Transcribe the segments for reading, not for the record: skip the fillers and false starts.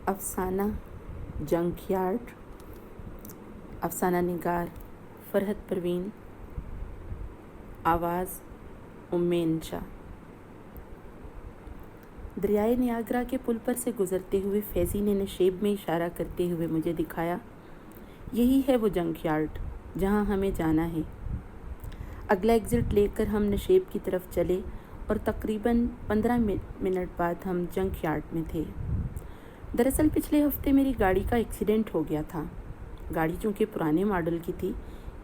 افسانہ junk yard, افسانہ نگار فرحت پروین، آواز انشا۔ دریائے نیاگرا کے پل پر سے گزرتے ہوئے فیضی نے نشیب میں اشارہ کرتے ہوئے مجھے دکھایا، یہی ہے وہ جنک یارڈ جہاں ہمیں جانا ہے۔ اگلا ایگزٹ لے کر ہم نشیب کی طرف چلے اور تقریباً 15 منٹ بعد ہم جنک یارڈ میں تھے۔ دراصل پچھلے ہفتے میری گاڑی کا ایکسیڈنٹ ہو گیا تھا۔ گاڑی چونکہ پرانے ماڈل کی تھی،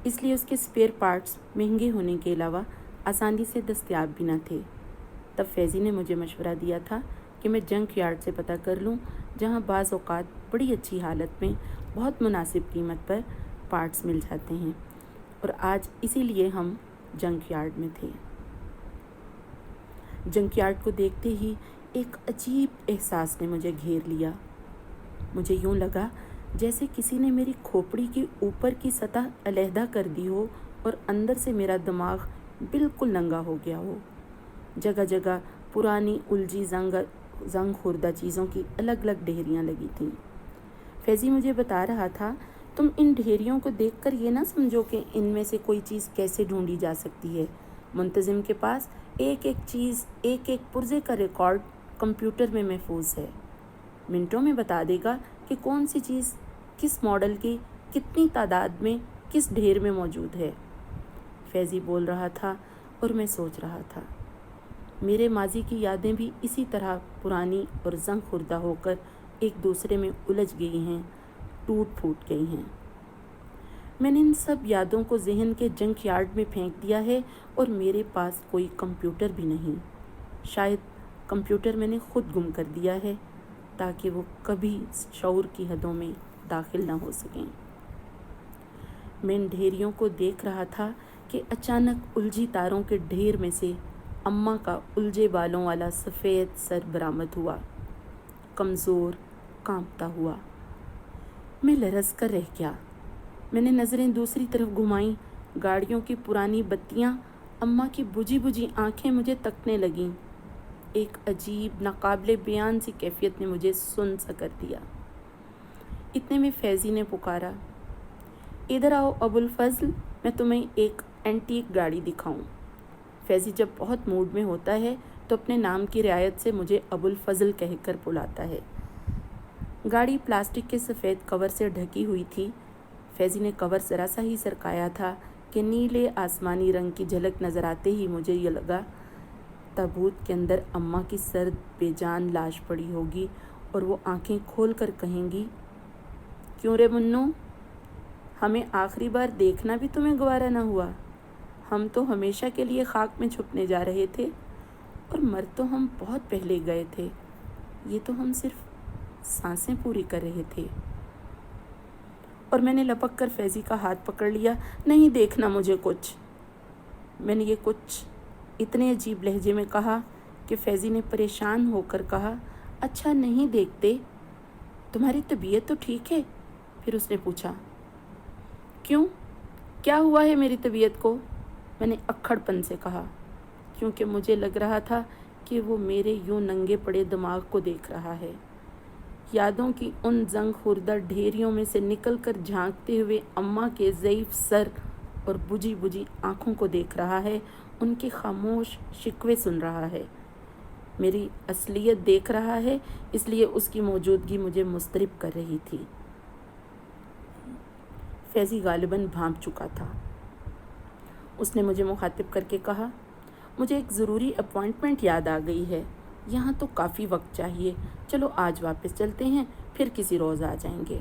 اس لیے اس کے اسپیئر پارٹس مہنگے ہونے کے علاوہ آسانی سے دستیاب بھی نہ تھے۔ تب فیضی نے مجھے مشورہ دیا تھا کہ میں جنک یارڈ سے پتہ کر لوں، جہاں بعض اوقات بڑی اچھی حالت میں بہت مناسب قیمت پر پارٹس مل جاتے ہیں، اور آج اسی لیے ہم جنک یارڈ میں تھے۔ جنک یارڈ کو دیکھتے ہی ایک عجیب احساس نے مجھے گھیر لیا۔ مجھے یوں لگا جیسے کسی نے میری کھوپڑی کی اوپر کی سطح علیحدہ کر دی ہو اور اندر سے میرا دماغ بالکل ننگا ہو گیا ہو۔ جگہ جگہ پرانی الجھی زنگ خوردہ چیزوں کی الگ الگ ڈھیریاں لگی تھیں۔ فیضی مجھے بتا رہا تھا، تم ان ڈھیریوں کو دیکھ کر یہ نہ سمجھو کہ ان میں سے کوئی چیز کیسے ڈھونڈی جا سکتی ہے۔ منتظم کے پاس ایک ایک چیز، ایک ایک پرزے کا ریکارڈ کمپیوٹر میں محفوظ ہے۔ منٹوں میں بتا دے گا کہ کون سی چیز کس ماڈل کی کتنی تعداد میں کس ڈھیر میں موجود ہے۔ فیضی بول رہا تھا اور میں سوچ رہا تھا، میرے ماضی کی یادیں بھی اسی طرح پرانی اور زنگ خوردہ ہو کر ایک دوسرے میں الجھ گئی ہیں، ٹوٹ پھوٹ گئی ہیں۔ میں نے ان سب یادوں کو ذہن کے جنک یارڈ میں پھینک دیا ہے اور میرے پاس کوئی کمپیوٹر بھی نہیں۔ شاید کمپیوٹر میں نے خود گم کر دیا ہے تاکہ وہ کبھی شعور کی حدوں میں داخل نہ ہو سکیں۔ میں ان ڈھیریوں کو دیکھ رہا تھا کہ اچانک الجھی تاروں کے ڈھیر میں سے اماں کا الجھے بالوں والا سفید سر برآمد ہوا، کمزور، کانپتا ہوا۔ میں لرز کر رہ گیا۔ میں نے نظریں دوسری طرف گھمائیں۔ گاڑیوں کی پرانی بتیاں، اماں کی بجھی بجھی آنکھیں مجھے تکنے لگیں۔ ایک عجیب ناقابل بیان سی کیفیت نے مجھے سن سا کر دیا۔ اتنے میں فیضی نے پکارا، ادھر آؤ ابو الفضل، میں تمہیں ایک اینٹیک گاڑی دکھاؤں۔ فیضی جب بہت موڈ میں ہوتا ہے تو اپنے نام کی رعایت سے مجھے ابو الفضل کہہ کر بلاتا ہے۔ گاڑی پلاسٹک کے سفید کور سے ڈھکی ہوئی تھی۔ فیضی نے کور ذرا سا ہی سرکایا تھا کہ نیلے آسمانی رنگ کی جھلک نظر آتے ہی مجھے یہ لگا تابوت کے اندر اماں کی سرد بے جان لاش پڑی ہوگی اور وہ آنکھیں کھول کر کہیں گی، کیوں رے منو، ہمیں آخری بار دیکھنا بھی تمہیں گوارا نہ ہوا؟ ہم تو ہمیشہ کے لیے خاک میں چھپنے جا رہے تھے، اور مر تو ہم بہت پہلے گئے تھے، یہ تو ہم صرف سانسیں پوری کر رہے تھے۔ اور میں نے لپک کر فیضی کا ہاتھ پکڑ لیا، نہیں دیکھنا مجھے کچھ۔ میں نے یہ کچھ اتنے عجیب لہجے میں کہا کہ فیضی نے پریشان ہو کر کہا، اچھا نہیں دیکھتے؟ تمہاری طبیعت تو ٹھیک ہے؟ پھر اس نے پوچھا، کیوں، کیا ہوا ہے میری طبیعت کو؟ میں نے اکھڑ پن سے کہا، کیونکہ مجھے لگ رہا تھا کہ وہ میرے یوں ننگے پڑے دماغ کو دیکھ رہا ہے، یادوں کی ان زنگ خوردہ ڈھیریوں میں سے نکل کر جھانکتے ہوئے اماں کے ضعیف سر اور بجھی بجھی آنکھوں کو دیکھ رہا ہے، ان کے خاموش شکوے سن رہا ہے، میری اصلیت دیکھ رہا ہے، اس لیے اس کی موجودگی مجھے مضطرب کر رہی تھی۔ فیضی غالباً بھانپ چکا تھا۔ اس نے مجھے مخاطب کر کے کہا، مجھے ایک ضروری اپوائنٹمنٹ یاد آ گئی ہے، یہاں تو کافی وقت چاہیے، چلو آج واپس چلتے ہیں، پھر کسی روز آ جائیں گے۔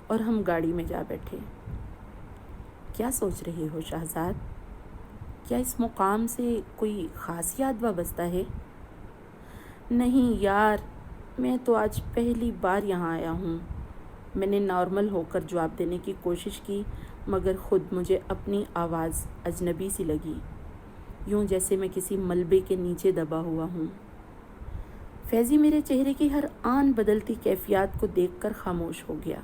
اور ہم گاڑی میں جا بیٹھے۔ کیا سوچ رہے ہو شہزاد؟ کیا اس مقام سے کوئی خاص یاد وابستہ ہے؟ نہیں یار، میں تو آج پہلی بار یہاں آیا ہوں۔ میں نے نارمل ہو کر جواب دینے کی کوشش کی، مگر خود مجھے اپنی آواز اجنبی سی لگی، یوں جیسے میں کسی ملبے کے نیچے دبا ہوا ہوں۔ فیضی میرے چہرے کی ہر آن بدلتی کیفیات کو دیکھ کر خاموش ہو گیا۔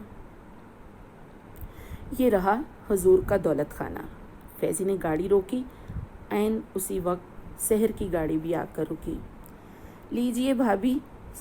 یہ رہا حضور کا دولت خانہ۔ فیضی نے گاڑی روکی، عین اسی وقت سحر کی گاڑی بھی آ کر رکی۔ لیجئے بھابھی،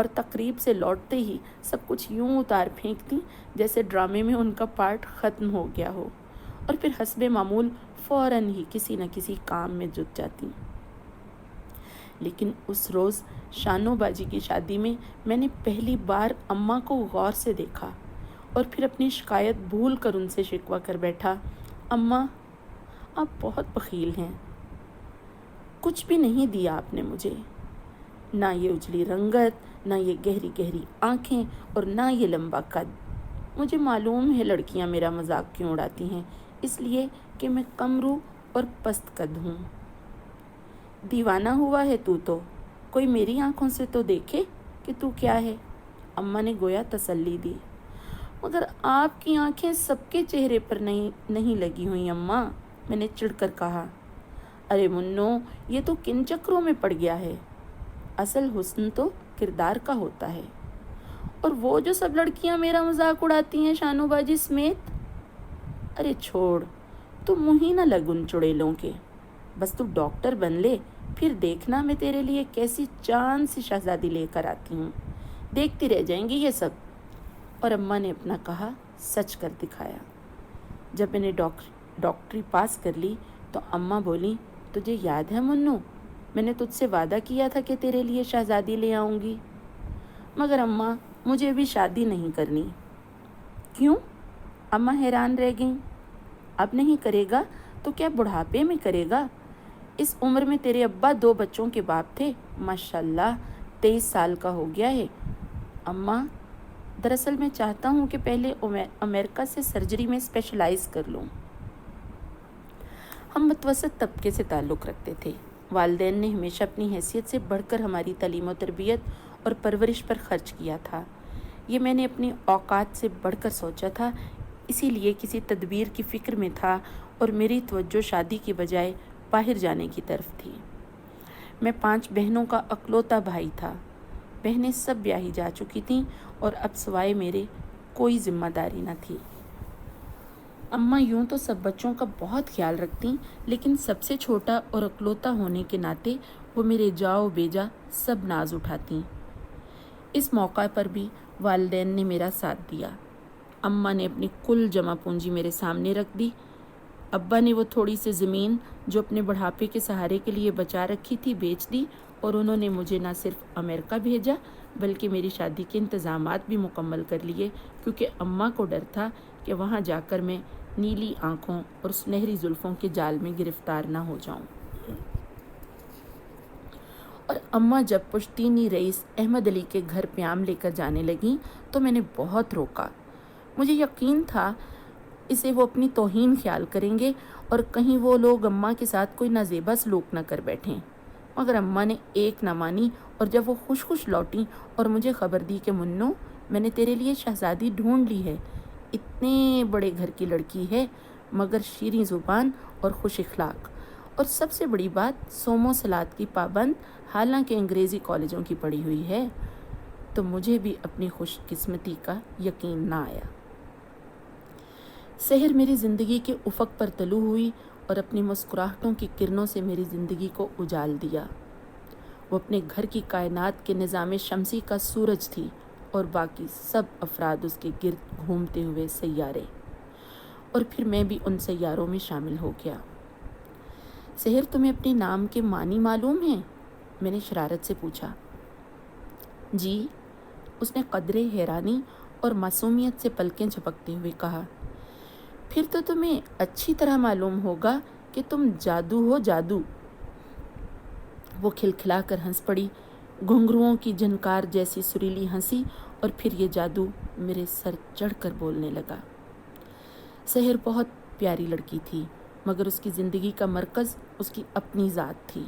اور تقریب سے لوٹتے ہی سب کچھ یوں اتار پھینکتی جیسے ڈرامے میں ان کا پارٹ ختم ہو گیا ہو، اور پھر حسب معمول فوراً ہی کسی نہ کسی کام میں جٹ جاتی۔ لیکن اس روز شانو باجی کی شادی میں نے پہلی بار اماں کو غور سے دیکھا اور پھر اپنی شکایت بھول کر ان سے شکوہ کر بیٹھا، اماں آپ بہت بخیل ہیں، کچھ بھی نہیں دیا آپ نے مجھے، نہ یہ اجلی رنگت، نہ یہ گہری گہری آنکھیں، اور نہ یہ لمبا قد۔ مجھے معلوم ہے لڑکیاں میرا مذاق کیوں اڑاتی ہیں، اس لیے کہ میں کم رو اور پست قد ہوں۔ دیوانہ ہوا ہے تو کوئی میری آنکھوں سے تو دیکھے کہ تو کیا ہے، اماں نے گویا تسلی دی۔ مگر آپ کی آنکھیں سب کے چہرے پر نہیں لگی ہوئی اماں، میں نے چڑھ کر کہا۔ ارے منو، یہ تو کن چکروں میں پڑ گیا ہے، اصل حسن تو کردار کا ہوتا ہے۔ اور وہ جو سب لڑکیاں میرا مذاق اڑاتی ہیں شانو باجی سمیت، ارے چھوڑ، تو منہ ہی نہ لگ ان چڑیلوں کے، بس تو ڈاکٹر بن لے، پھر دیکھنا میں تیرے لیے کیسی چاند سی شہزادی لے کر آتی ہوں، دیکھتی رہ جائیں گی یہ سب۔ اور اماں نے اپنا کہا سچ کر دکھایا۔ جب میں نے ڈاکٹری پاس کر لی تو اماں بولی، تجھے یاد ہے منو، میں نے تجھ سے وعدہ کیا تھا کہ تیرے لیے شہزادی لے آؤں گی، مگر اماں مجھے ابھی شادی نہیں کرنی۔ کیوں؟ اماں حیران رہ گئیں۔ اب نہیں کرے گا تو کیا بڑھاپے میں کرے گا؟ اس عمر میں تیرے ابا 2 بچوں کے باپ تھے، ماشاءاللہ 23 سال کا ہو گیا ہے۔ اماں دراصل میں چاہتا ہوں کہ پہلے امریکہ سے سرجری میں اسپیشلائز کر لوں۔ ہم متوسط طبقے سے تعلق رکھتے تھے، والدین نے ہمیشہ اپنی حیثیت سے بڑھ کر ہماری تعلیم و تربیت اور پرورش پر خرچ کیا تھا۔ یہ میں نے اپنی اوقات سے بڑھ کر سوچا تھا، اسی لیے کسی تدبیر کی فکر میں تھا اور میری توجہ شادی کی بجائے باہر جانے کی طرف تھی۔ میں 5 بہنوں کا اکلوتا بھائی تھا، بہنیں سب بیاہی جا چکی تھیں اور اب سوائے میرے کوئی ذمہ داری نہ تھی۔ اماں یوں تو سب بچوں کا بہت خیال رکھتیں، لیکن سب سے چھوٹا اور اکلوتا ہونے کے ناطے وہ میرے جاؤ بیجا سب ناز اٹھاتیں۔ اس موقع پر بھی والدین نے میرا ساتھ دیا۔ اماں نے اپنی کل جمع پونجی میرے سامنے رکھ دی، ابا نے وہ تھوڑی سی زمین جو اپنے بڑھاپے کے سہارے کے لیے بچا رکھی تھی بیچ دی، اور انہوں نے مجھے نہ صرف امریکہ بھیجا بلکہ میری شادی کے انتظامات بھی مکمل کر لیے، کیونکہ اماں کو ڈر تھا کہ وہاں جا کر میں نیلی آنکھوں اور سنہری زلفوں کے جال میں گرفتار نہ ہو جاؤں۔ اور اماں جب پشتینی رئیس احمد علی کے گھر پیام لے کر جانے لگیں تو میں نے بہت روکا۔ مجھے یقین تھا اسے وہ اپنی توہین خیال کریں گے اور کہیں وہ لوگ اماں کے ساتھ کوئی نازیبا سلوک نہ کر بیٹھیں، مگر اماں نے ایک نہ مانی، اور جب وہ خوش لوٹیں اور مجھے خبر دی کہ منو، میں نے تیرے لیے شہزادی ڈھونڈ لی ہے، اتنے بڑے گھر کی لڑکی ہے مگر شیریں زبان اور خوش اخلاق، اور سب سے بڑی بات صوم و صلات کی پابند، حالانکہ انگریزی کالجوں کی پڑھی ہوئی ہے، تو مجھے بھی اپنی خوش قسمتی کا یقین نہ آیا۔ سحر میری زندگی کے افق پر طلوع ہوئی اور اپنی مسکراہٹوں کی کرنوں سے میری زندگی کو اجال دیا۔ وہ اپنے گھر کی کائنات کے نظام شمسی کا سورج تھی اور باقی سب افراد اس کے گرد گھومتے ہوئے سیارے، اور پھر میں بھی ان سیاروں میں شامل ہو گیا۔ سحر، تمہیں اپنے نام کے معنی معلوم ہیں؟ میں نے شرارت سے پوچھا۔ جی، اس نے قدرے حیرانی اور معصومیت سے پلکیں جھپکتے ہوئے کہا۔ پھر تو تمہیں اچھی طرح معلوم ہوگا کہ تم جادو ہو، جادو۔ وہ کھلکھلا کر ہنس پڑی، گھنگروؤں کی جھنکار جیسی سریلی ہنسی، اور پھر یہ جادو میرے سر چڑھ کر بولنے لگا۔ سحر بہت پیاری لڑکی تھی، مگر اس کی زندگی کا مرکز اس کی اپنی ذات تھی،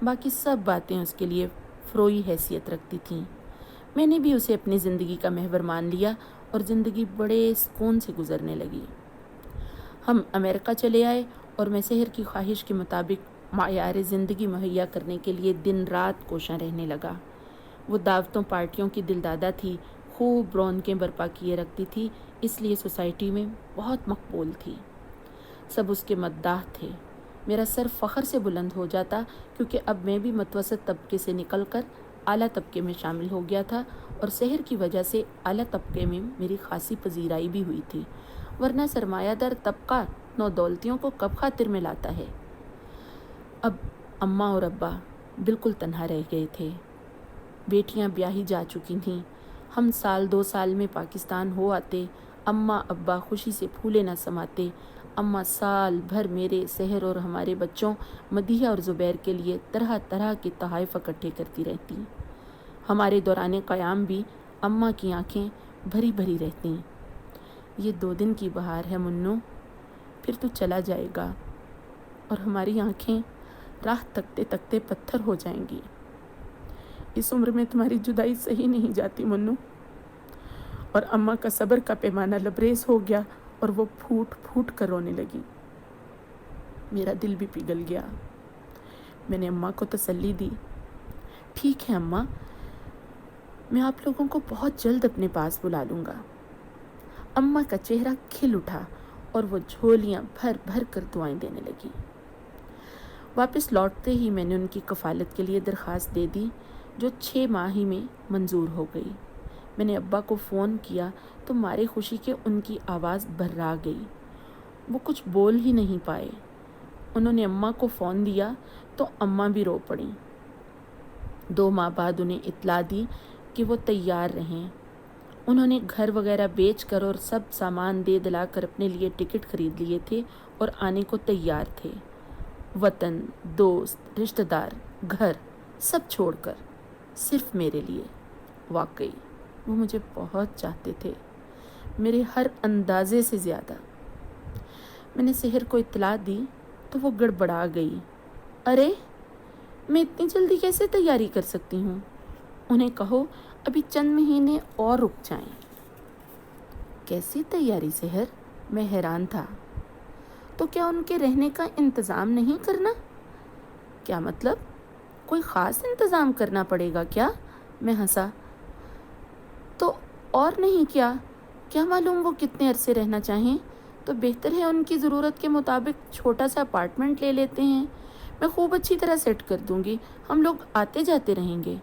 باقی سب باتیں اس کے لیے فروئی حیثیت رکھتی تھیں۔ میں نے بھی اسے اپنی زندگی کا محور مان لیا اور زندگی بڑے سکون سے گزرنے لگی۔ ہم امریکہ چلے آئے اور میں سحر کی خواہش کے مطابق معیار زندگی مہیا کرنے کے لیے دن رات کوشاں رہنے لگا۔ وہ دعوتوں پارٹیوں کی دلدادہ تھی، خوب رونقیں برپا کیے رکھتی تھی، اس لیے سوسائٹی میں بہت مقبول تھی، سب اس کے مداح تھے۔ میرا سر فخر سے بلند ہو جاتا، کیونکہ اب میں بھی متوسط طبقے سے نکل کر اعلیٰ طبقے میں شامل ہو گیا تھا اور سحر کی وجہ سے اعلیٰ طبقے میں میری خاصی پذیرائی بھی ہوئی تھی، ورنہ سرمایہ دار طبقہ نو دولتیوں کو کب خاطر میں لاتا ہے۔ اب اماں اور ابا بالکل تنہا رہ گئے تھے۔ بیٹیاں بیاہی جا چکی تھیں۔ ہم سال 2 سال میں پاکستان ہو آتے، اماں ابا خوشی سے پھولے نہ سماتے۔ اماں سال بھر میرے، سحر اور ہمارے بچوں مدیحہ اور زبیر کے لیے طرح طرح کے تحائف اکٹھے کرتی رہتی۔ ہمارے دوران قیام بھی اماں کی آنکھیں بھری بھری رہتی۔ یہ 2 دن کی بہار ہے منو، پھر تو چلا جائے گا اور ہماری آنکھیں راہ تکتے تکتے پتھر ہو جائیں گی۔ اس عمر میں تمہاری جدائی صحیح نہیں جاتی منو۔ اور اماں کا صبر کا پیمانہ لبریز ہو گیا اور وہ پھوٹ پھوٹ کر رونے لگی۔ میرا دل بھی پگھل گیا۔ میں نے اماں کو تسلی دی، ٹھیک ہے اماں، میں آپ لوگوں کو بہت جلد اپنے پاس بلا لوں گا۔ اماں کا چہرہ کھل اٹھا اور وہ جھولیاں بھر بھر کر دعائیں دینے لگی۔ واپس لوٹتے ہی میں نے ان کی کفالت کے لیے درخواست دے دی، جو 6 ماہ ہی میں منظور ہو گئی۔ میں نے ابا کو فون کیا تو مارے خوشی کے ان کی آواز بھرا گئی، وہ کچھ بول ہی نہیں پائے۔ انہوں نے اماں کو فون دیا تو اماں بھی رو پڑیں۔ 2 ماہ بعد انہیں اطلاع دی کہ وہ تیار رہیں۔ انہوں نے گھر وغیرہ بیچ کر اور سب سامان دے دلا کر اپنے لیے ٹکٹ خرید لیے تھے اور آنے کو تیار تھے۔ وطن، دوست، رشتہ دار، گھر سب چھوڑ کر، صرف میرے لیے۔ واقعی وہ مجھے بہت چاہتے تھے، میرے ہر اندازے سے زیادہ۔ میں نے سحر کو اطلاع دی تو وہ گڑبڑا گئی۔ ارے میں اتنی جلدی کیسے تیاری کر سکتی ہوں؟ انہیں کہو ابھی چند مہینے اور رک جائیں۔ کیسی تیاری سحر؟ میں حیران تھا۔ تو کیا ان کے رہنے کا انتظام نہیں کرنا؟ کیا مطلب؟ کوئی خاص انتظام کرنا پڑے گا کیا؟ میں ہنسا۔ تو اور نہیں کیا معلوم وہ کتنے عرصے رہنا چاہیں؟ تو بہتر ہے ان کی ضرورت کے مطابق چھوٹا سا اپارٹمنٹ لے لیتے ہیں، میں خوب اچھی طرح سیٹ کر دوں گی، ہم لوگ آتے جاتے رہیں گے۔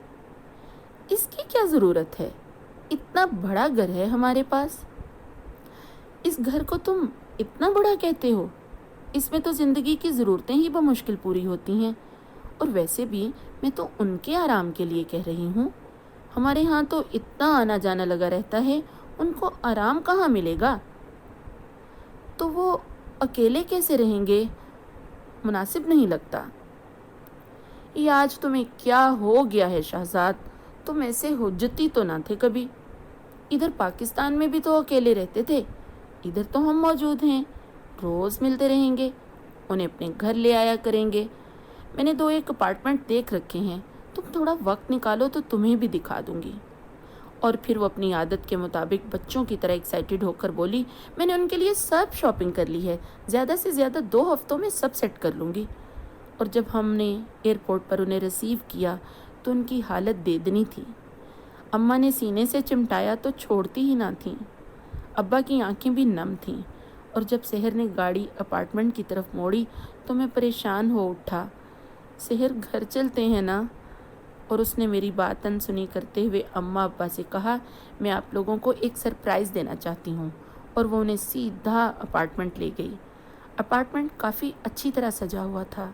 اس کی کیا ضرورت ہے؟ اتنا بڑا گھر ہے ہمارے پاس۔ اس گھر کو تم اتنا بڑا کہتے ہو؟ اس میں تو زندگی کی ضرورتیں ہی بمشکل پوری ہوتی ہیں، اور ویسے بھی میں تو ان کے آرام کے لیے کہہ رہی ہوں۔ ہمارے ہاں تو اتنا آنا جانا لگا رہتا ہے، ان کو آرام کہاں ملے گا؟ تو وہ اکیلے کیسے رہیں گے؟ مناسب نہیں لگتا۔ یہ آج تمہیں کیا ہو گیا ہے شہزاد؟ تم ایسے حجتی تو نہ تھے کبھی۔ ادھر پاکستان میں بھی تو اکیلے رہتے تھے، ادھر تو ہم موجود ہیں، روز ملتے رہیں گے، انہیں اپنے گھر لے آیا کریں گے۔ میں نے 2-1 اپارٹمنٹ دیکھ رکھے ہیں، تم تھوڑا وقت نکالو تو تمہیں بھی دکھا دوں گی۔ اور پھر وہ اپنی عادت کے مطابق بچوں کی طرح ایکسائٹڈ ہو کر بولی، میں نے ان کے لیے سب شاپنگ کر لی ہے، زیادہ سے زیادہ 2 ہفتوں میں سب سیٹ کر لوں گی۔ اور جب ہم نے ایئرپورٹ پر انہیں ریسیو کیا تو ان کی حالت دیدنی تھی۔ اماں نے سینے سے چمٹایا تو چھوڑتی ہی نہ تھیں، ابا کی آنکھیں بھی نم تھیں، اور جب سحر نے گاڑی اپارٹمنٹ کی طرف موڑی تو میں پریشان ہو اٹھا۔ سحر گھر چلتے ہیں نا؟ اور اس نے میری بات انسنی کرتے ہوئے اماں ابا سے کہا، میں آپ لوگوں کو ایک سرپرائز دینا چاہتی ہوں، اور وہ انہیں سیدھا اپارٹمنٹ لے گئی۔ اپارٹمنٹ کافی اچھی طرح سجا ہوا تھا۔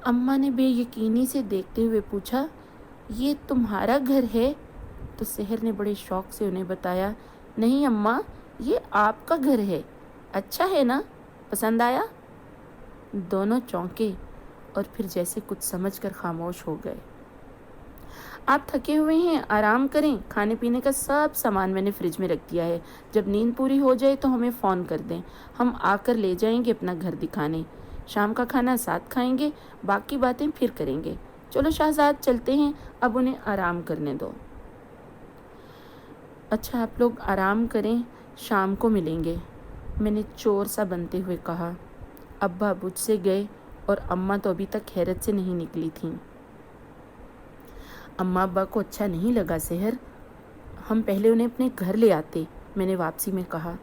اماں نے بے یقینی سے دیکھتے ہوئے پوچھا، یہ تمہارا گھر ہے؟ تو سحر نے بڑے شوق سے انہیں بتایا، نہیں اماں، یہ آپ کا گھر ہے، اچھا ہے نا؟ پسند آیا؟ دونوں چونکے اور پھر جیسے کچھ سمجھ کر خاموش ہو گئے۔ آپ تھکے ہوئے ہیں، آرام کریں، کھانے پینے کا سب سامان میں نے فریج میں رکھ دیا ہے، جب نیند پوری ہو جائے تو ہمیں فون کر دیں، ہم آ کر لے جائیں گے اپنا گھر دکھانے، شام کا کھانا ساتھ کھائیں گے، باقی باتیں پھر کریں گے۔ چلو شہزاد چلتے ہیں، اب انہیں آرام کرنے دو۔ اچھا آپ لوگ آرام کریں، شام کو ملیں گے، میں نے چور سا بنتے ہوئے کہا۔ ابا مجھ سے گئے اور اماں تو ابھی تک حیرت سے نہیں نکلی تھیں۔ اماں ابا کو اچھا نہیں لگا سحر، ہم پہلے انہیں اپنے گھر لے آتے، میں نے واپسی میں کہا۔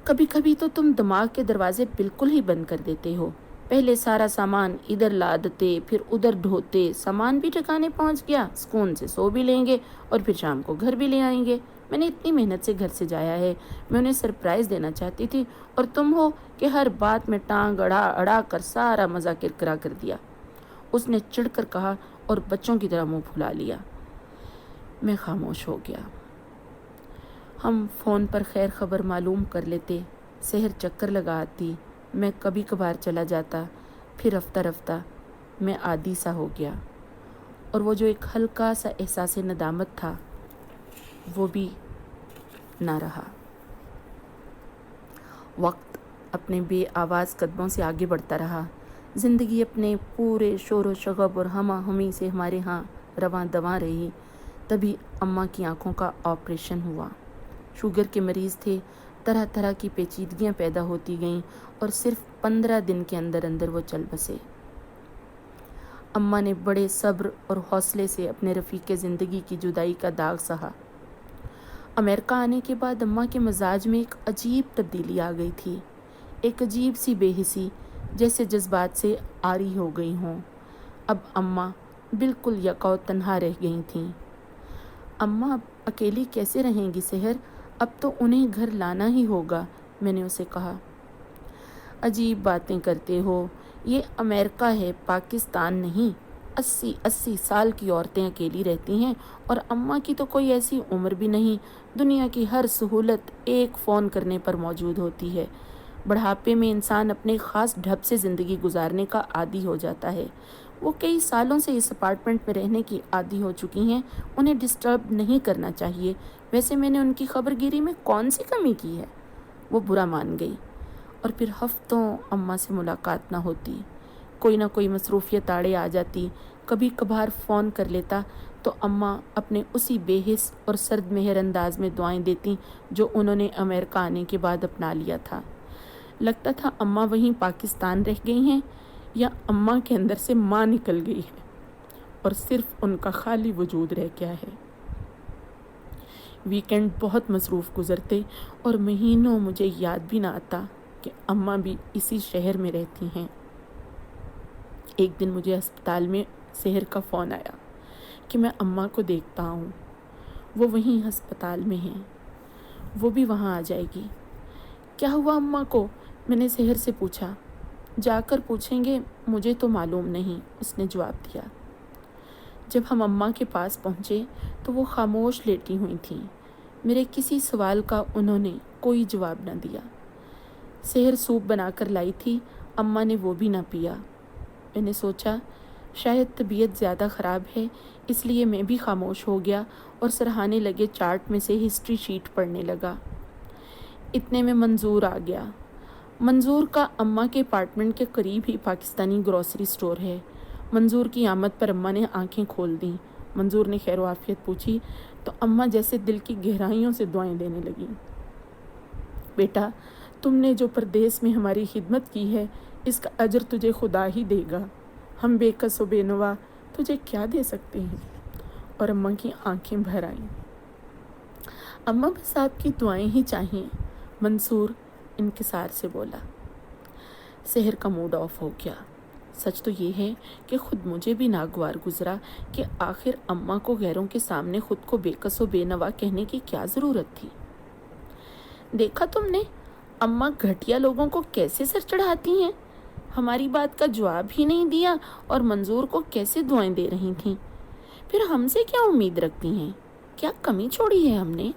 کبھی کبھی تو تم دماغ کے دروازے بالکل ہی بند کر دیتے ہو، پہلے سارا سامان ادھر لادتے پھر ادھر ڈھوتے، سامان بھی ٹھکانے پہنچ گیا، سکون سے سو بھی لیں گے اور پھر شام کو گھر بھی لے آئیں گے۔ میں نے اتنی محنت سے گھر سے جایا ہے، میں انہیں سرپرائز دینا چاہتی تھی، اور تم ہو کہ ہر بات میں ٹانگ اڑا اڑا کر سارا مزہ کرکرا کر دیا۔ اس نے چڑھ کر کہا اور بچوں کی طرح منہ پھلا لیا۔ میں خاموش ہو گیا۔ ہم فون پر خیر خبر معلوم کر لیتے، سحر چکر لگا آتی، میں کبھی کبھار چلا جاتا، پھر رفتہ رفتہ میں عادی سا ہو گیا، اور وہ جو ایک ہلکا سا احساس ندامت تھا وہ بھی نہ رہا۔ وقت اپنے بے آواز قدموں سے آگے بڑھتا رہا، زندگی اپنے پورے شور و شغب اور ہمہ ہمی سے ہمارے ہاں رواں دواں رہی۔ تبھی اماں کی آنکھوں کا آپریشن ہوا۔ شوگر کے مریض تھے، طرح طرح کی پیچیدگیاں پیدا ہوتی گئیں، اور صرف 15 دن کے اندر اندر وہ چل بسے۔ اماں نے بڑے صبر اور حوصلے سے اپنے رفیق زندگی کی جدائی کا داغ سہا۔ امریکہ آنے کے بعد اماں کے مزاج میں ایک عجیب تبدیلی آ گئی تھی، ایک عجیب سی بے حسی، جیسے جذبات سے عاری ہو گئی ہوں۔ اب اماں بالکل یکاؤ تنہا رہ گئی تھیں۔ اماں اب اکیلی کیسے رہیں گی سحر؟ اب تو انہیں گھر لانا ہی ہوگا، میں نے اسے کہا۔ عجیب باتیں کرتے ہو، یہ امریکہ ہے، پاکستان نہیں۔ 80 سال کی عورتیں اکیلی رہتی ہیں، اور اماں کی تو کوئی ایسی عمر بھی نہیں، دنیا کی ہر سہولت ایک فون کرنے پر موجود ہوتی ہے۔ بڑھاپے میں انسان اپنے خاص ڈھب سے زندگی گزارنے کا عادی ہو جاتا ہے۔ وہ کئی سالوں سے اس اپارٹمنٹ میں رہنے کی عادی ہو چکی ہیں، انہیں ڈسٹرب نہیں کرنا چاہیے۔ ویسے میں نے ان کی خبر گیری میں کون سی کمی کی ہے؟ وہ برا مان گئی، اور پھر ہفتوں اماں سے ملاقات نہ ہوتی۔ کوئی نہ کوئی مصروفیت آڑے آ جاتی، کبھی کبھار فون کر لیتا تو اماں اپنے اسی بے حس اور سرد مہر انداز میں دعائیں دیتی جو انہوں نے امریکہ آنے کے بعد اپنا لیا تھا۔ لگتا تھا اماں وہیں پاکستان رہ گئی ہیں، یا اماں کے اندر سے ماں نکل گئی ہے اور صرف ان کا خالی وجود رہ گیا ہے۔ ویکنڈ بہت مصروف گزرتے، اور مہینوں مجھے یاد بھی نہ آتا کہ اماں بھی اسی شہر میں رہتی ہیں۔ ایک دن مجھے ہسپتال میں سحر کا فون آیا کہ میں اماں کو دیکھتا ہوں، وہ وہیں ہسپتال میں ہیں، وہ بھی وہاں آ جائے گی۔ کیا ہوا اماں کو؟ میں نے سحر سے پوچھا۔ جا کر پوچھیں گے، مجھے تو معلوم نہیں، اس نے جواب دیا۔ جب ہم اماں کے پاس پہنچے تو وہ خاموش لیٹی ہوئی تھیں۔ میرے کسی سوال کا انہوں نے کوئی جواب نہ دیا۔ سحر سوپ بنا کر لائی تھی، اماں نے وہ بھی نہ پیا۔ میں نے سوچا شاید طبیعت زیادہ خراب ہے، اس لیے میں بھی خاموش ہو گیا اور سرہانے لگے چارٹ میں سے ہسٹری شیٹ پڑھنے لگا۔ اتنے میں منظور آ گیا۔ منظور کا اماں کے اپارٹمنٹ کے قریب ہی پاکستانی گروسری سٹور ہے۔ منظور کی آمد پر اماں نے آنکھیں کھول دیں۔ منظور نے خیر و عافیت پوچھی تو اماں جیسے دل کی گہرائیوں سے دعائیں دینے لگیں۔ بیٹا، تم نے جو پردیس میں ہماری خدمت کی ہے، اس کا اجر تجھے خدا ہی دے گا۔ ہم بے کس و بے نوا تجھے کیا دے سکتے ہیں؟ اور اماں کی آنکھیں بھر آئیں۔ اماں بس آپ کی دعائیں ہی چاہیے، منصور انکسار سے بولا۔ سحر کا موڈ آف ہو گیا۔ سچ تو یہ ہے کہ خود مجھے بھی ناگوار گزرا کہ آخر اماں کو غیروں کے سامنے خود کو بے کس و بے نوا کہنے کی کیا ضرورت تھی۔ دیکھا تم نے اماں گھٹیا لوگوں کو کیسے سر چڑھاتی ہیں؟ ہماری بات کا جواب ہی نہیں دیا اور منظور کو کیسے دعائیں دے رہی تھیں۔ پھر ہم سے کیا امید رکھتی ہیں؟ کیا کمی چھوڑی ہے ہم نے؟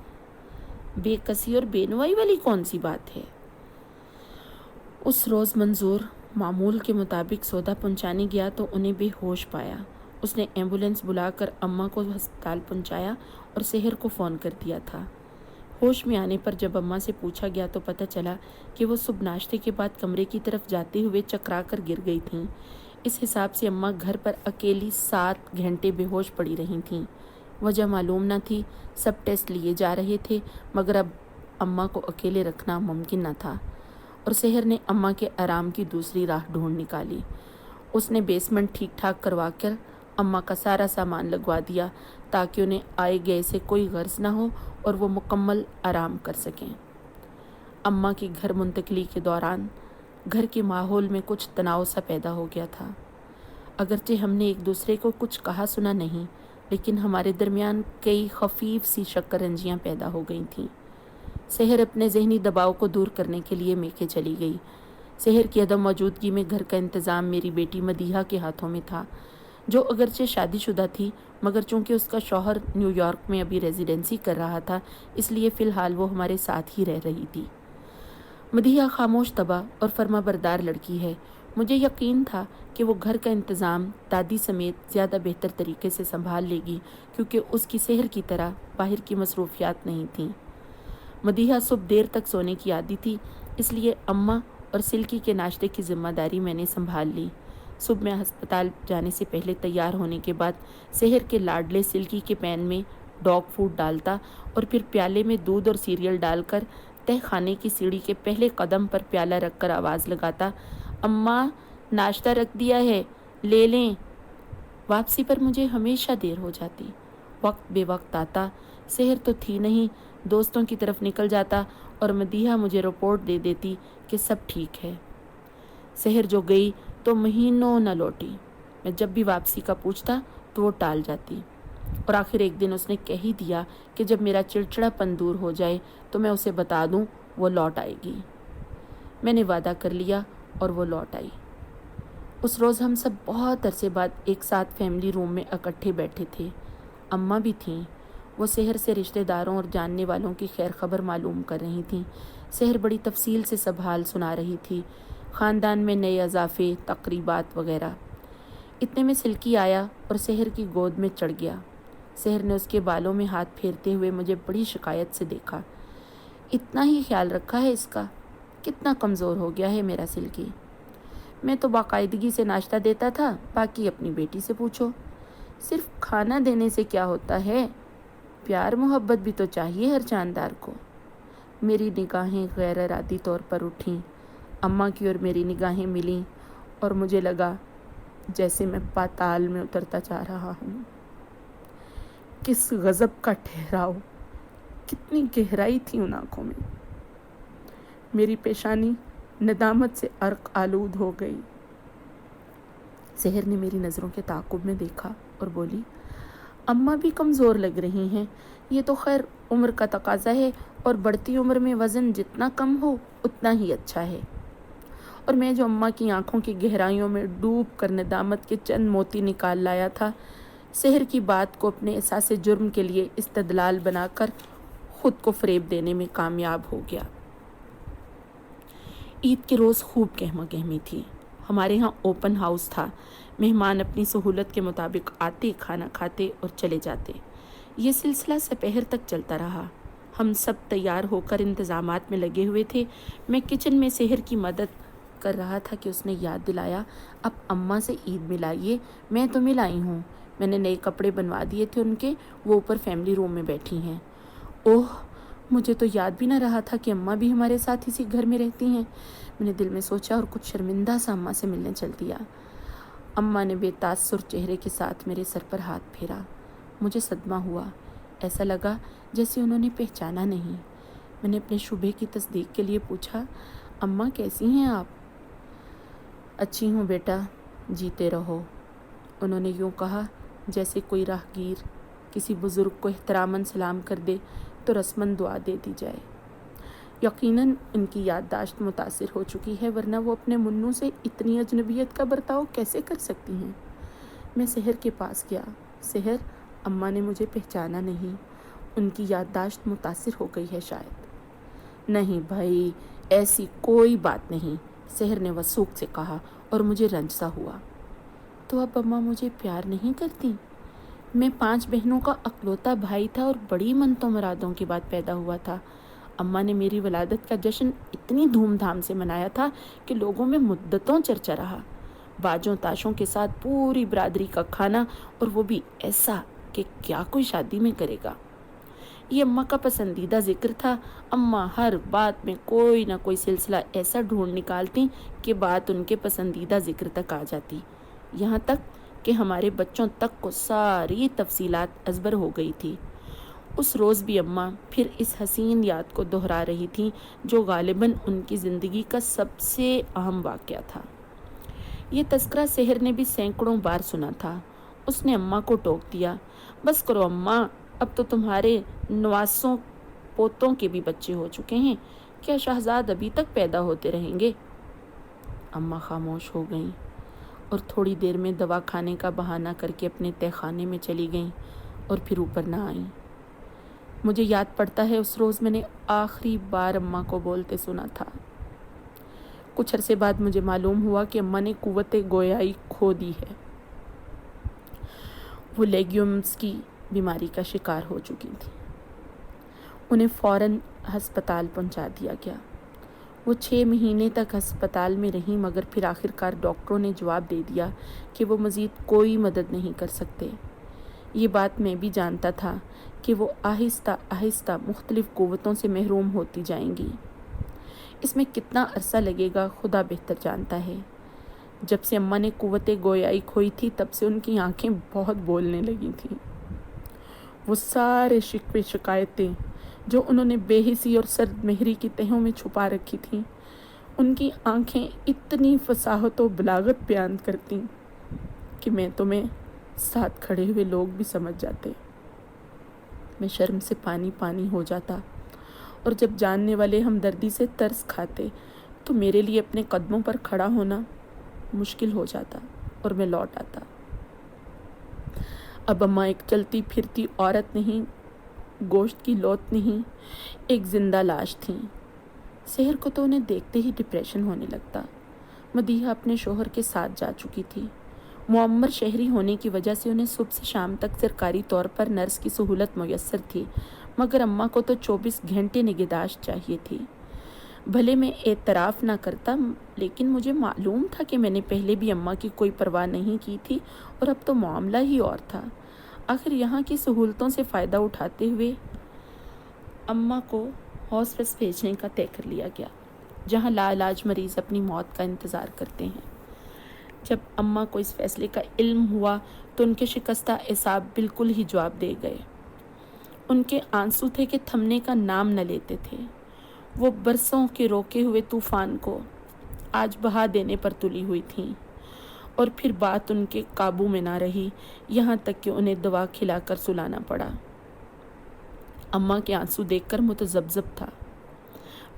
بے کسی اور بے نوائی والی کون سی بات ہے؟ اس روز منظور معمول کے مطابق سودا پہنچانے گیا تو انہیں بے ہوش پایا۔ اس نے ایمبولینس بلا کر اماں کو ہسپتال پہنچایا اور سحر کو فون کر دیا تھا۔ ہوش میں آنے پر جب اماں سے پوچھا گیا تو پتہ چلا کہ وہ صبح ناشتے کے بعد کمرے کی طرف جاتے ہوئے چکرا کر گر گئی تھیں۔ اس حساب سے اماں گھر پر اکیلی 7 گھنٹے بے ہوش پڑی رہی تھیں۔ وجہ معلوم نہ تھی، سب ٹیسٹ لیے جا رہے تھے، مگر اب اماں کو اکیلے رکھنا ممکن نہ تھا، اور سحر نے اماں کے آرام کی دوسری راہ ڈھونڈ نکالی۔ اس نے بیسمنٹ ٹھیک ٹھاک کروا کر اماں کا سارا سامان لگوا دیا تاکہ انہیں آئے گئے سے کوئی غرض نہ ہو اور وہ مکمل آرام کر سکیں۔ اماں کی گھر منتقلی کے دوران گھر کے ماحول میں کچھ تناؤ سا پیدا ہو گیا تھا۔ اگرچہ ہم نے ایک دوسرے کو کچھ کہا سنا نہیں، لیکن ہمارے درمیان کئی خفیف سی شکرنجیاں پیدا ہو گئی تھیں۔ سحر اپنے ذہنی دباؤ کو دور کرنے کے لیے میکے چلی گئی۔ سحر کی عدم موجودگی میں گھر کا انتظام میری بیٹی مدیحہ کے ہاتھوں میں تھا، جو اگرچہ شادی شدہ تھی مگر چونکہ اس کا شوہر نیو یارک میں ابھی ریزیڈنسی کر رہا تھا، اس لیے فی الحال وہ ہمارے ساتھ ہی رہ رہی تھی۔ مدیحہ خاموش طبع اور فرما بردار لڑکی ہے۔ مجھے یقین تھا کہ وہ گھر کا انتظام دادی سمیت زیادہ بہتر طریقے سے سنبھال لے گی، کیونکہ اس کی سحر کی طرح باہر کی مصروفیات نہیں تھیں۔ مدیحہ صبح دیر تک سونے کی عادی تھی، اس لیے اماں اور سلکی کے ناشتے کی ذمہ داری میں نے سنبھال لی۔ صبح میں ہسپتال جانے سے پہلے تیار ہونے کے بعد سحر کے لاڈلے سلکی کے پین میں ڈاگ فوڈ ڈالتا اور پھر پیالے میں دودھ اور سیریل ڈال کر تہ خانے کی سیڑھی کے پہلے قدم پر پیالہ رکھ کر آواز لگاتا، اماں ناشتہ رکھ دیا ہے، لے لیں۔ واپسی پر مجھے ہمیشہ دیر ہو جاتی، وقت بے وقت آتا، سحر تو تھی نہیں، دوستوں کی طرف نکل جاتا اور مدیحہ مجھے رپورٹ دے دیتی کہ سب ٹھیک ہے۔ سحر جو گئی تو مہینوں نہ لوٹی۔ میں جب بھی واپسی کا پوچھتا تو وہ ٹال جاتی، اور آخر ایک دن اس نے کہہ ہی دیا کہ جب میرا چڑچڑا پن دور ہو جائے تو میں اسے بتا دوں، وہ لوٹ آئے گی۔ میں نے وعدہ کر لیا اور وہ لوٹ آئی۔ اس روز ہم سب بہت عرصے بعد ایک ساتھ فیملی روم میں اکٹھے بیٹھے تھے۔ اماں بھی تھیں۔ وہ سحر سے رشتہ داروں اور جاننے والوں کی خیر خبر معلوم کر رہی تھیں۔ سحر بڑی تفصیل سے سب حال سنا رہی تھی، خاندان میں نئے اضافے، تقریبات وغیرہ۔ اتنے میں سلکی آیا اور سحر کی گود میں چڑھ گیا۔ سحر نے اس کے بالوں میں ہاتھ پھیرتے ہوئے مجھے بڑی شکایت سے دیکھا۔ اتنا ہی خیال رکھا ہے اس کا، کتنا کمزور ہو گیا ہے میرا سلکی۔ میں تو باقاعدگی سے ناشتہ دیتا تھا، باقی اپنی بیٹی سے پوچھو۔ صرف کھانا دینے سے کیا ہوتا ہے، پیار محبت بھی تو چاہیے ہر جاندار کو۔ میری نگاہیں غیر ارادی طور پر اٹھیں، اماں کی اور میری نگاہیں ملیں اور مجھے لگا جیسے میں پاتال میں اترتا جا رہا ہوں۔ کس غضب کا ٹھہراؤ، کتنی گہرائی تھی ان آنکھوں میں۔ میری پیشانی ندامت سے عرق آلود ہو گئی۔ سحر نے میری نظروں کے تعاقب میں دیکھا اور بولی، اماں بھی کمزور لگ رہی ہیں، یہ تو خیر عمر کا تقاضا ہے، اور بڑھتی عمر میں وزن جتنا کم ہو اتنا ہی اچھا ہے۔ اور میں جو اماں کی آنکھوں کی گہرائیوں میں ڈوب کر ندامت کے چند موتی نکال لایا تھا، سحر کی بات کو اپنے احساس جرم کے لیے استدلال بنا کر خود کو فریب دینے میں کامیاب ہو گیا۔ عید کے روز خوب گہما گہمی تھی۔ ہمارے ہاں اوپن ہاؤس تھا، مہمان اپنی سہولت کے مطابق آتے، کھانا کھاتے اور چلے جاتے۔ یہ سلسلہ سپہر تک چلتا رہا۔ ہم سب تیار ہو کر انتظامات میں لگے ہوئے تھے۔ میں کچن میں سحر کی مدد کر رہا تھا کہ اس نے یاد دلایا، اب اماں سے عید ملائیے، میں تو ملائی ہوں، میں نے نئے کپڑے بنوا دیے تھے ان کے، وہ اوپر فیملی روم میں بیٹھی ہیں۔ اوہ، مجھے تو یاد بھی نہ رہا تھا کہ اماں بھی ہمارے ساتھ اسی گھر میں رہتی ہیں، میں نے دل میں سوچا اور کچھ شرمندہ سا اماں سے ملنے چل دیا۔ اماں نے بے تاثر چہرے کے ساتھ میرے سر پر ہاتھ پھیرا۔ مجھے صدمہ ہوا، ایسا لگا جیسے انہوں نے پہچانا نہیں۔ میں نے اپنے شبہ کی تصدیق کے لیے پوچھا، اماں کیسی ہیں آپ؟ اچھی ہوں بیٹا، جیتے رہو، انہوں نے یوں کہا جیسے کوئی راہگیر کسی بزرگ کو احتراماً سلام کر دے تو رسماً دعا دے دی جائے۔ یقیناً ان کی یادداشت متاثر ہو چکی ہے، ورنہ وہ اپنے منوں سے اتنی اجنبیت کا برتاؤ کیسے کر سکتی ہیں؟ میں سحر کے پاس گیا۔ سحر، اماں نے مجھے پہچانا نہیں، ان کی یادداشت متاثر ہو گئی ہے شاید۔ نہیں بھائی، ایسی کوئی بات نہیں، سحر نے وثوق سے کہا اور مجھے رنج سا ہوا۔ تو اب اماں مجھے پیار نہیں کرتی؟ میں 5 بہنوں کا اکلوتا بھائی تھا اور بڑی منتوں مرادوں کے بعد پیدا ہوا تھا۔ اماں نے میری ولادت کا جشن اتنی دھوم دھام سے منایا تھا کہ لوگوں میں مدتوں چرچا رہا، باجوں تاشوں کے ساتھ پوری برادری کا کھانا، اور وہ بھی ایسا کہ کیا کوئی شادی میں کرے گا۔ یہ اماں کا پسندیدہ ذکر تھا۔ اماں ہر بات میں کوئی نہ کوئی سلسلہ ایسا ڈھونڈ نکالتی کہ بات ان کے پسندیدہ ذکر تک آ جاتی، یہاں تک کہ ہمارے بچوں تک کو ساری تفصیلات ازبر ہو گئی تھی۔ اس روز بھی اماں پھر اس حسین یاد کو دہرا رہی تھیں جو غالباً ان کی زندگی کا سب سے اہم واقعہ تھا۔ یہ تذکرہ سحر نے بھی سینکڑوں بار سنا تھا۔ اس نے اماں کو ٹوک دیا، بس کرو اماں، اب تو تمہارے نواسوں پوتوں کے بھی بچے ہو چکے ہیں، کیا شہزاد ابھی تک پیدا ہوتے رہیں گے؟ اماں خاموش ہو گئیں اور تھوڑی دیر میں دوا کھانے کا بہانہ کر کے اپنے تہہ خانے میں چلی گئیں اور پھر اوپر نہ آئیں۔ مجھے یاد پڑتا ہے اس روز میں نے آخری بار اماں کو بولتے سنا تھا۔ کچھ عرصے بعد مجھے معلوم ہوا کہ اماں نے قوت گویائی کھو دی ہے۔ وہ لیگیومز کی بیماری کا شکار ہو چکی تھی۔ انہیں فوراً ہسپتال پہنچا دیا گیا۔ وہ 6 مہینے تک ہسپتال میں رہیں، مگر پھر آخرکار ڈاکٹروں نے جواب دے دیا کہ وہ مزید کوئی مدد نہیں کر سکتے۔ یہ بات میں بھی جانتا تھا کہ وہ آہستہ آہستہ مختلف قوتوں سے محروم ہوتی جائیں گی۔ اس میں کتنا عرصہ لگے گا خدا بہتر جانتا ہے۔ جب سے اماں نے قوت گویائی کھوئی تھی تب سے ان کی آنکھیں بہت بولنے لگی تھیں۔ وہ سارے شکوے شکایتیں جو انہوں نے بے حسی اور سرد مہری کی تہوں میں چھپا رکھی تھیں، ان کی آنکھیں اتنی فصاحت و بلاغت بیان کرتیں کہ میں تمہیں ساتھ کھڑے ہوئے لوگ بھی سمجھ جاتے۔ میں شرم سے پانی پانی ہو جاتا، اور جب جاننے والے ہمدردی سے ترس کھاتے تو میرے لیے اپنے قدموں پر کھڑا ہونا مشکل ہو جاتا اور میں لوٹ آتا۔ اب اماں ایک چلتی پھرتی عورت نہیں، گوشت کی لوت نہیں، ایک زندہ لاش تھیں۔ سحر کو تو انہیں دیکھتے ہی ڈپریشن ہونے لگتا۔ مدیحہ اپنے شوہر کے ساتھ جا چکی تھی۔ معمر شہری ہونے کی وجہ سے انہیں صبح سے شام تک سرکاری طور پر نرس کی سہولت میسر تھی، مگر اماں کو تو 24 گھنٹے نگہداشت چاہیے تھی۔ بھلے میں اعتراف نہ کرتا، لیکن مجھے معلوم تھا کہ میں نے پہلے بھی اماں کی کوئی پرواہ نہیں کی تھی، اور اب تو معاملہ ہی اور تھا۔ آخر یہاں کی سہولتوں سے فائدہ اٹھاتے ہوئے اماں کو ہاسپس بھیجنے کا طے کر لیا گیا، جہاں لاعلاج مریض اپنی موت کا انتظار کرتے ہیں۔ جب اماں کو اس فیصلے کا علم ہوا تو ان کے شکستہ اعصاب بالکل ہی جواب دے گئے۔ ان کے آنسو تھے کہ تھمنے کا نام نہ لیتے تھے۔ وہ برسوں کے روکے ہوئے طوفان کو آج بہا دینے پر تلی ہوئی تھیں، اور پھر بات ان کے قابو میں نہ رہی، یہاں تک کہ انہیں دوا کھلا کر سلانا پڑا۔ اماں کے آنسو دیکھ کر متذبذب تھا،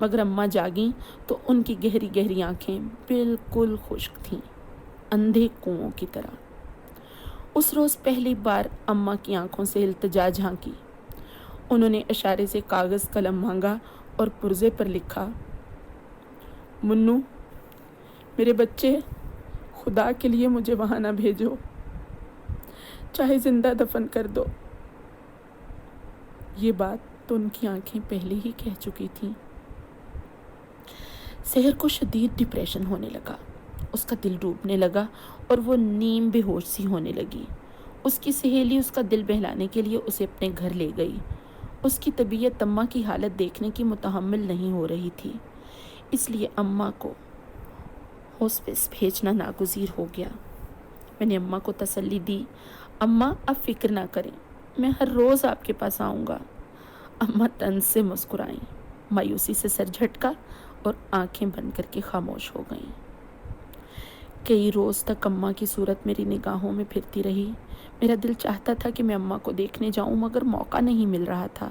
مگر اماں جاگیں تو ان کی گہری گہری آنکھیں بالکل خشک تھیں، اندھے کنووں کی طرح۔ اس روز پہلی بار اماں کی آنکھوں سے التجا جھانکی۔ انہوں نے اشارے سے کاغذ قلم مانگا اور پرزے پر لکھا، منو، میرے بچے، خدا کے لیے مجھے وہاں نہ بھیجو، چاہے زندہ دفن کر دو۔ یہ بات تو ان کی آنکھیں پہلے ہی کہہ چکی تھیں۔ سحر کو شدید ڈپریشن ہونے لگا، اس کا دل ڈوبنے لگا اور وہ نیم بے ہوش سی ہونے لگی۔ اس کی سہیلی اس کا دل بہلانے کے لیے اسے اپنے گھر لے گئی۔ اس کی طبیعت اماں کی حالت دیکھنے کی متحمل نہیں ہو رہی تھی، اس لیے اماں کو ہاسپس بھیجنا ناگزیر ہو گیا۔ میں نے اماں کو تسلی دی، اماں اب فکر نہ کریں، میں ہر روز آپ کے پاس آؤں گا۔ اماں طنز سے مسکرائیں، مایوسی سے سر جھٹکا اور آنکھیں بند کر کے خاموش ہو گئیں۔ کئی روز تک اماں کی صورت میری نگاہوں میں پھرتی رہی۔ میرا دل چاہتا تھا کہ میں اماں کو دیکھنے جاؤں، مگر موقع نہیں مل رہا تھا۔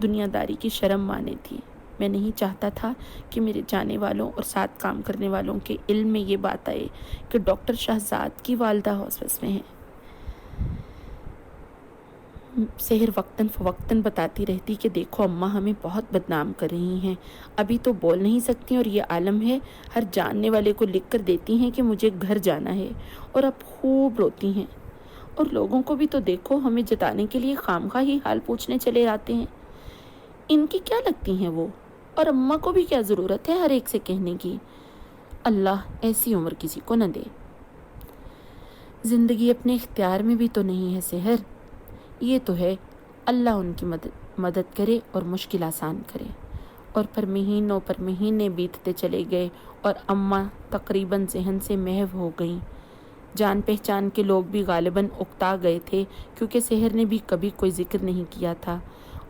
دنیا داری کی شرم مانے تھی۔ میں نہیں چاہتا تھا کہ میرے جانے والوں اور ساتھ کام کرنے والوں کے علم میں یہ بات آئے کہ ڈاکٹر شہزاد کی والدہ ہاسپس میں ہیں۔ سحر وقتاً فوقتاً بتاتی رہتی کہ دیکھو اماں ہمیں بہت بدنام کر رہی ہیں، ابھی تو بول نہیں سکتی اور یہ عالم ہے، ہر جاننے والے کو لکھ کر دیتی ہیں کہ مجھے گھر جانا ہے، اور اب خوب روتی ہیں۔ اور لوگوں کو بھی تو دیکھو، ہمیں جتانے کے لیے خامخواہ ہی حال پوچھنے چلے آتے ہیں۔ ان کی کیا لگتی ہیں وہ؟ اور اماں کو بھی کیا ضرورت ہے ہر ایک سے کہنے کی؟ اللہ ایسی عمر کسی کو نہ دے۔ زندگی اپنے اختیار میں بھی تو نہیں ہے سحر، یہ تو ہے اللہ ان کی مدد کرے اور مشکل آسان کرے۔ اور پر مہینے بیتتے چلے گئے اور اماں تقریباً ذہن سے محو ہو گئیں۔ جان پہچان کے لوگ بھی غالباً اکتا گئے تھے، کیونکہ سحر نے بھی کبھی کوئی ذکر نہیں کیا تھا۔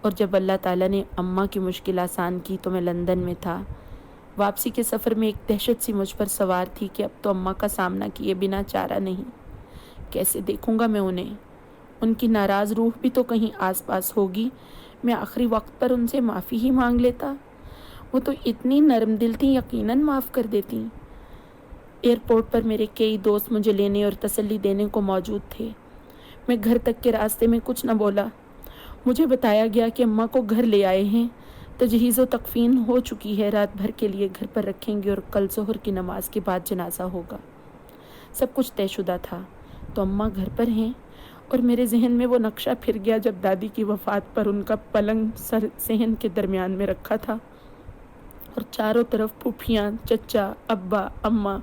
اور جب اللہ تعالیٰ نے اماں کی مشکل آسان کی تو میں لندن میں تھا۔ واپسی کے سفر میں ایک دہشت سی مجھ پر سوار تھی کہ اب تو اماں کا سامنا کیے بنا چارہ نہیں۔ کیسے دیکھوں گا میں انہیں؟ ان کی ناراض روح بھی تو کہیں آس پاس ہوگی، میں آخری وقت پر ان سے معافی ہی مانگ لیتا۔ وہ تو اتنی نرم دل تھیں، یقیناً معاف کر دیتی۔ ایئرپورٹ پر میرے کئی دوست مجھے لینے اور تسلی دینے کو موجود تھے۔ میں گھر تک کے راستے میں کچھ نہ بولا۔ مجھے بتایا گیا کہ اماں کو گھر لے آئے ہیں، تجہیز و تکفین ہو چکی ہے، رات بھر کے لیے گھر پر رکھیں گے اور کل ظہر کی نماز کے بعد جنازہ ہوگا۔ سب کچھ طے شدہ تھا، تو اماں گھر پر ہیں؟ اور میرے ذہن میں وہ نقشہ پھر گیا جب دادی کی وفات پر ان کا پلنگ سر صحن کے درمیان میں رکھا تھا اور چاروں طرف پھوپھیاں، چچا، ابا، اماں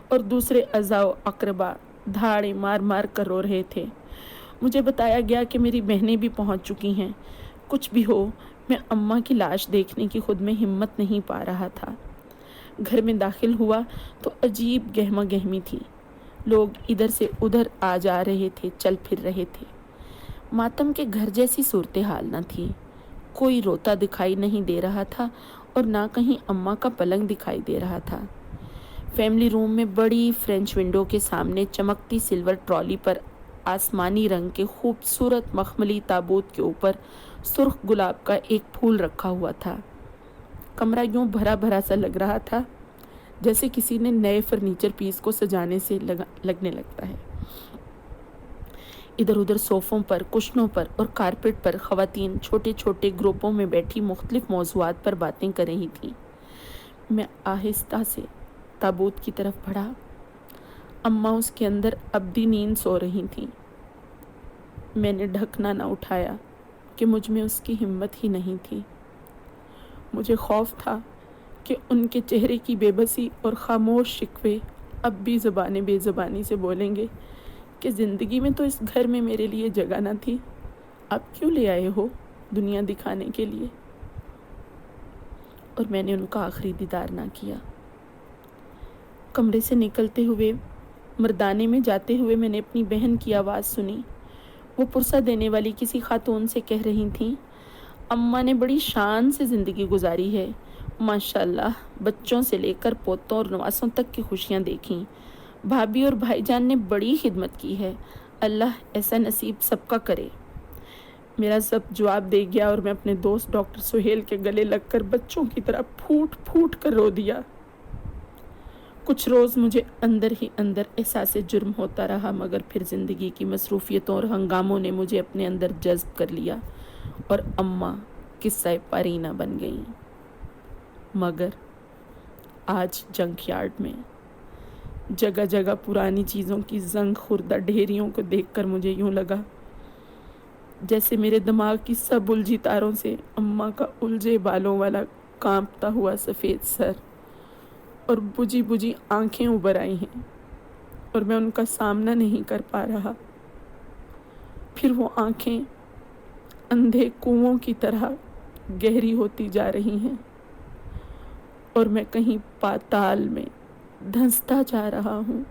اور دوسرے اعزاء و اقربا دھاڑے مار مار کر رو رہے تھے۔ مجھے بتایا گیا کہ میری بہنیں بھی پہنچ چکی ہیں۔ کچھ بھی ہو، میں اماں کی لاش دیکھنے کی خود میں ہمت نہیں پا رہا تھا۔ گھر میں داخل ہوا تو عجیب گہما گہمی تھی۔ لوگ ادھر سے ادھر آ جا رہے تھے، چل پھر رہے تھے۔ ماتم کے گھر جیسی صورتحال نہ تھی۔ کوئی روتا دکھائی نہیں دے رہا تھا اور نہ کہیں اماں کا پلنگ دکھائی دے رہا تھا۔ فیملی روم میں بڑی فرینچ ونڈو کے سامنے چمکتی سلور ٹرالی پر آسمانی رنگ کے خوبصورت مخملی تابوت کے اوپر سرخ گلاب کا ایک پھول رکھا ہوا تھا۔ کمرہ یوں بھرا بھرا سا لگ رہا تھا جیسے کسی نے نئے فرنیچر پیس کو سجانے سے لگنے لگتا ہے۔ ادھر ادھر صوفوں پر، کشنوں پر اور کارپیٹ پر خواتین چھوٹے چھوٹے گروپوں میں بیٹھی مختلف موضوعات پر باتیں کر رہی تھیں۔ میں آہستہ سے تابوت کی طرف بڑھا۔ اماں اس کے اندر ابدی نیند سو رہی تھیں۔ میں نے ڈھکنا نہ اٹھایا کہ مجھ میں اس کی ہمت ہی نہیں تھی۔ مجھے خوف تھا کہ ان کے چہرے کی بے بسی اور خاموش شکوے اب بھی زبان بے زبانی سے بولیں گے کہ زندگی میں تو اس گھر میں میرے لیے جگہ نہ تھی، اب کیوں لے آئے ہو دنیا دکھانے کے لیے؟ اور میں نے ان کا آخری دیدار نہ کیا۔ کمرے سے نکلتے ہوئے، مردانے میں جاتے ہوئے میں نے اپنی بہن کی آواز سنی۔ وہ پرسہ دینے والی کسی خاتون سے کہہ رہی تھیں، اماں نے بڑی شان سے زندگی گزاری ہے، ماشاءاللہ، بچوں سے لے کر پوتوں اور نواسوں تک کی خوشیاں دیکھیں۔ بھابھی اور بھائی جان نے بڑی خدمت کی ہے، اللہ ایسا نصیب سب کا کرے۔ میرا سب جواب دے گیا اور میں اپنے دوست ڈاکٹر سہیل کے گلے لگ کر بچوں کی طرح پھوٹ پھوٹ کر رو دیا۔ کچھ روز مجھے اندر ہی اندر احساس جرم ہوتا رہا، مگر پھر زندگی کی مصروفیتوں اور ہنگاموں نے مجھے اپنے اندر جذب کر لیا اور اماں قصہ پارینہ بن گئیں۔ مگر آج جنک یارڈ میں جگہ جگہ پرانی چیزوں کی زنگ خوردہ ڈھیریوں کو دیکھ کر مجھے یوں لگا جیسے میرے دماغ کی سب الجھی تاروں سے اماں کا الجھے بالوں والا کانپتا ہوا سفید سر اور بجھی بجھی آنکھیں ابھر آئی ہیں اور میں ان کا سامنا نہیں کر پا رہا۔ پھر وہ آنکھیں اندھے کنووں کی طرح گہری ہوتی جا رہی ہیں اور میں کہیں پاتال میں دھنستا جا رہا ہوں،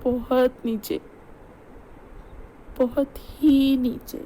بہت نیچے، بہت ہی نیچے۔